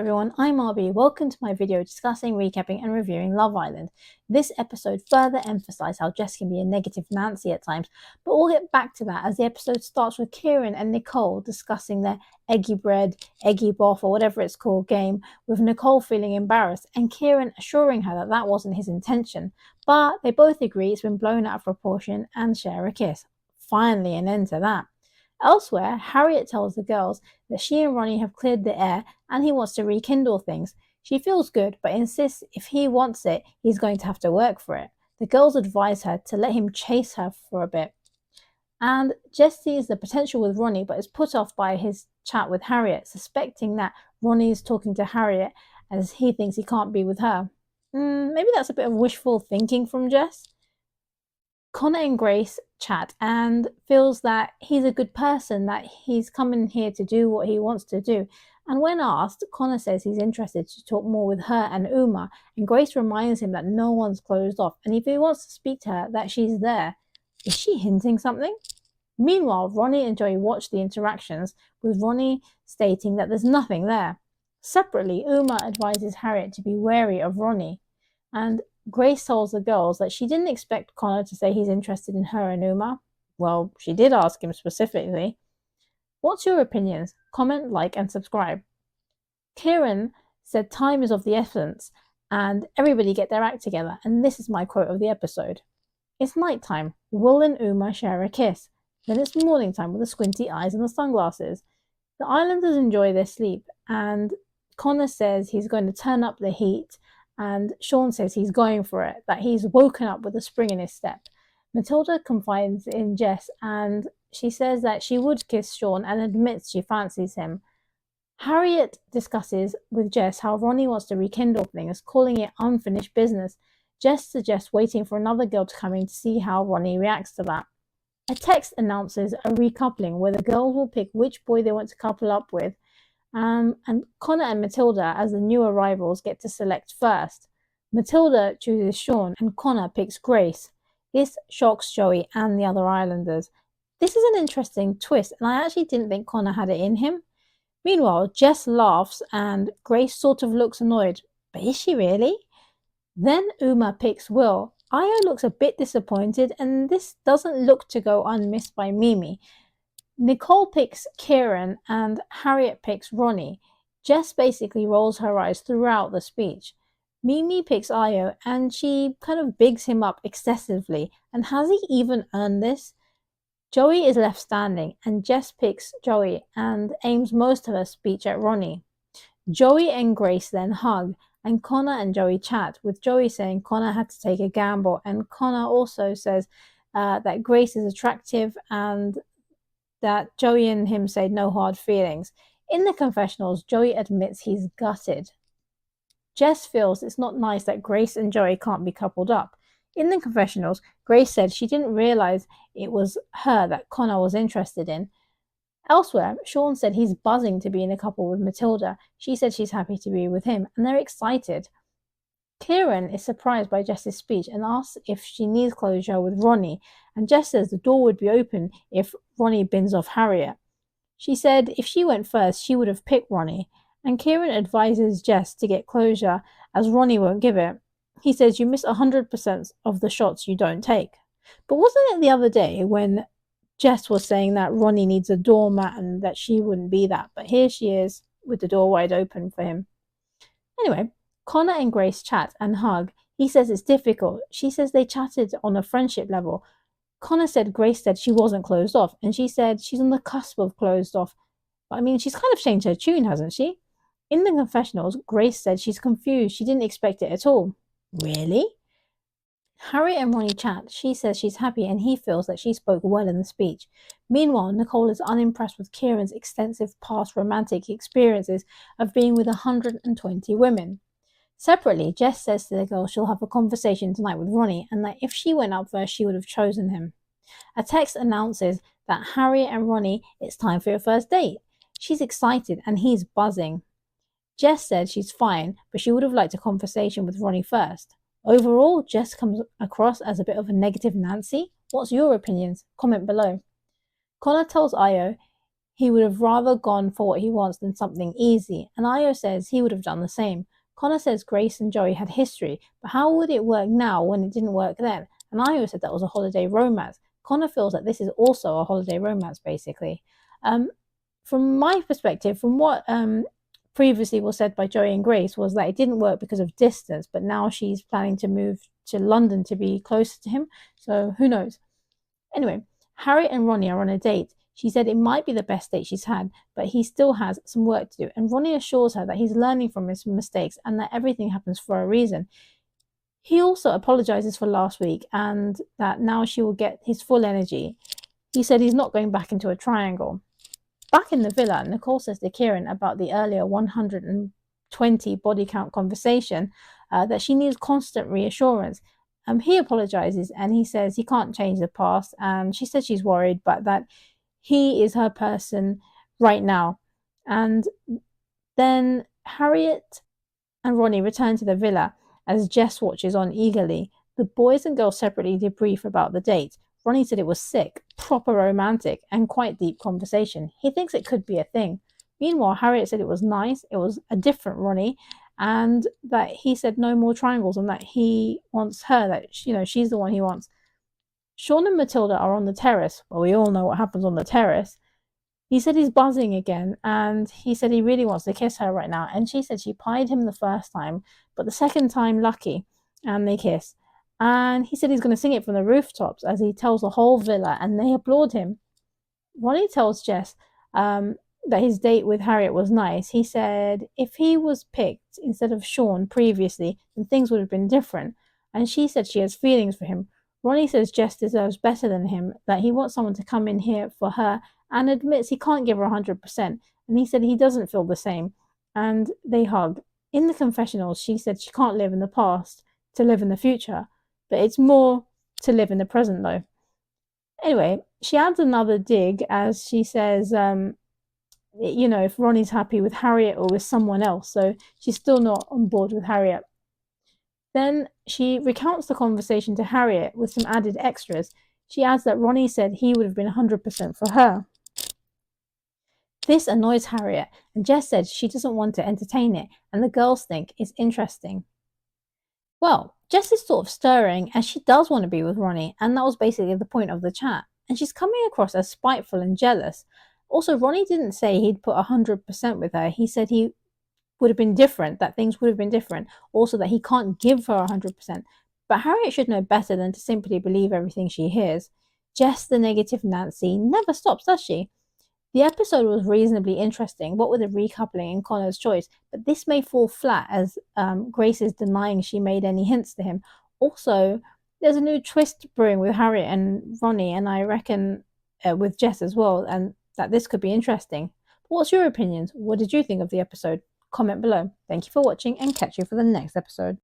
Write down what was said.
everyone, I'm RB. Welcome to my video discussing, recapping and reviewing Love Island. This episode further emphasised how Jess can be a negative Nancy at times, but we'll get back to that as the episode starts with Kieran and Nicole discussing their eggy bread, eggy boff or whatever it's called game, with Nicole feeling embarrassed and Kieran assuring her that that wasn't his intention, but they both agree it's been blown out of proportion and share a kiss. Finally an end to that. Elsewhere, Harriett tells the girls that she and Ronnie have cleared the air and he wants to rekindle things. She feels good, but insists if he wants it, he's going to have to work for it. The girls advise her to let him chase her for a bit. And Jess sees the potential with Ronnie, but is put off by his chat with Harriett, suspecting that Ronnie is talking to Harriett as he thinks he can't be with her. Maybe that's a bit of wishful thinking from Jess. Konner and Grace chat and feels that he's a good person, that he's coming here to do what he wants to do. And when asked, Konner says he's interested to talk more with her and Uma, and Grace reminds him that no one's closed off, and if he wants to speak to her, that she's there. Is she hinting something? Meanwhile, Ronnie and Joey watch the interactions, with Ronnie stating that there's nothing there. Separately, Uma advises Harriett to be wary of Ronnie, and Grace tells the girls that she didn't expect Konner to say he's interested in her and Uma. Well, she did ask him specifically. What's your opinions? Comment, like, and subscribe. Kieran said time is of the essence and everybody get their act together, and this is my quote of the episode. It's night time. Will and Uma share a kiss. Then it's morning time with the squinty eyes and the sunglasses. The islanders enjoy their sleep, and Konner says he's going to turn up the heat, and Sean says he's going for it, that he's woken up with a spring in his step. Matilda confides in Jess and she says that she would kiss Sean and admits she fancies him. Harriett discusses with Jess how Ronnie wants to rekindle things, calling it unfinished business. Jess suggests waiting for another girl to come in to see how Ronnie reacts to that. A text announces a recoupling where the girls will pick which boy they want to couple up with. And Konner and Matilda, as the new arrivals, get to select first. Matilda chooses Sean and Konner picks Grace. This shocks Joey and the other islanders. This is an interesting twist, and I actually didn't think Konner had it in him. Meanwhile, Jess laughs and Grace sort of looks annoyed. But is she really? Then Uma picks Will. Io looks a bit disappointed, and this doesn't look to go unmissed by Mimi. Nicole picks Kieran and Harriett picks Ronnie. Jess basically rolls her eyes throughout the speech. Mimi picks Io and she kind of bigs him up excessively. And has he even earned this? Joey is left standing and Jess picks Joey and aims most of her speech at Ronnie. Joey and Grace then hug and Konner and Joey chat, with Joey saying Konner had to take a gamble, and Konner also says that Grace is attractive and that Joey and him say no hard feelings. In the confessionals, Joey admits he's gutted. Jess feels it's not nice that Grace and Joey can't be coupled up. In the confessionals, Grace said she didn't realise it was her that Konner was interested in. Elsewhere, Sean said he's buzzing to be in a couple with Matilda. She said she's happy to be with him, and they're excited. Kieran is surprised by Jess's speech and asks if she needs closure with Ronnie, and Jess says the door would be open if Ronnie bins off Harriett. She said if she went first, she would have picked Ronnie, and Kieran advises Jess to get closure as Ronnie won't give it. He says you miss 100% of the shots you don't take. But wasn't it the other day when Jess was saying that Ronnie needs a doormat and that she wouldn't be that? But here she is with the door wide open for him. Anyway, Konner and Grace chat and hug. He says it's difficult. She says they chatted on a friendship level. Konner said Grace said she wasn't closed off, and she said she's on the cusp of closed off. But I mean, she's kind of changed her tune, hasn't she? In the confessionals, Grace said she's confused. She didn't expect it at all. Really? Harriet and Ronnie chat. She says she's happy and he feels that she spoke well in the speech. Meanwhile, Nicole is unimpressed with Kieran's extensive past romantic experiences of being with 120 women. Separately, Jess says to the girl she'll have a conversation tonight with Ronnie and that if she went up first, she would have chosen him. A text announces that Harriet and Ronnie, it's time for your first date. She's excited and he's buzzing. Jess said she's fine, but she would have liked a conversation with Ronnie first. Overall, Jess comes across as a bit of a negative Nancy. What's your opinions? Comment below. Konner tells Io He would have rather gone for what he wants than something easy, and Io says he would have done the same. Konner says Grace and Joey had history, but how would it work now when it didn't work then? And Io said that was a holiday romance. Konner feels that this is also a holiday romance, basically. From my perspective, from what previously was said by Joey and Grace, was that it didn't work because of distance, but now she's planning to move to London to be closer to him, so who knows. Anyway, Harriett and Ronnie are on a date. She said it might be the best date she's had, but he still has some work to do, and Ronnie assures her that he's learning from his mistakes and that everything happens for a reason. He also apologizes for last week and that now she will get his full energy. He said he's not going back into a triangle. Back in the villa, Nicole says to Kieran about the earlier 120 body count conversation that she needs constant reassurance. He apologizes and he says he can't change the past, and she says she's worried, but that he is her person right now. And then Harriett and Ronnie return to the villa as Jess watches on eagerly. The boys and girls separately debrief about the date. Ronnie said it was sick, proper romantic, and quite deep conversation. He thinks it could be a thing. Meanwhile, Harriett said it was nice, it was a different Ronnie, and that he said no more triangles and that he wants her, that she's the one he wants. Sean and Matilda are on the terrace. Well, we all know what happens on the terrace. He said he's buzzing again, and he said he really wants to kiss her right now. And she said she pied him the first time, but the second time lucky, and they kiss. And he said he's going to sing it from the rooftops as he tells the whole villa, and they applaud him. Ronnie tells Jess that his date with Harriett was nice. He said if he was picked instead of Sean previously, then things would have been different. And she said she has feelings for him. Ronnie says Jess deserves better than him, that he wants someone to come in here for her, and admits he can't give her 100%. And he said he doesn't feel the same. And they hug. In the confessionals, she said she can't live in the past to live in the future, but it's more to live in the present, though. Anyway, she adds another dig as she says, if Ronnie's happy with Harriett or with someone else, so she's still not on board with Harriett. Then she recounts the conversation to Harriett with some added extras. She adds that Ronnie said he would have been 100% for her. This annoys Harriett, and Jess said she doesn't want to entertain it, and the girls think it's interesting. Well, Jess is sort of stirring, as she does want to be with Ronnie, and that was basically the point of the chat. And she's coming across as spiteful and jealous. Also, Ronnie didn't say he'd put 100% with her. He said he would have been different, that things would have been different. Also, that he can't give her 100%. But Harriett should know better than to simply believe everything she hears. Jess, the negative Nancy, never stops, does she? The episode was reasonably interesting, what with the recoupling and Konner's choice, but this may fall flat as Grace is denying she made any hints to him. Also, there's a new twist brewing with Harriett and Ronnie, and I reckon with Jess as well, and that this could be interesting. But what's your opinions? What did you think of the episode? Comment below. Thank you for watching, and catch you for the next episode.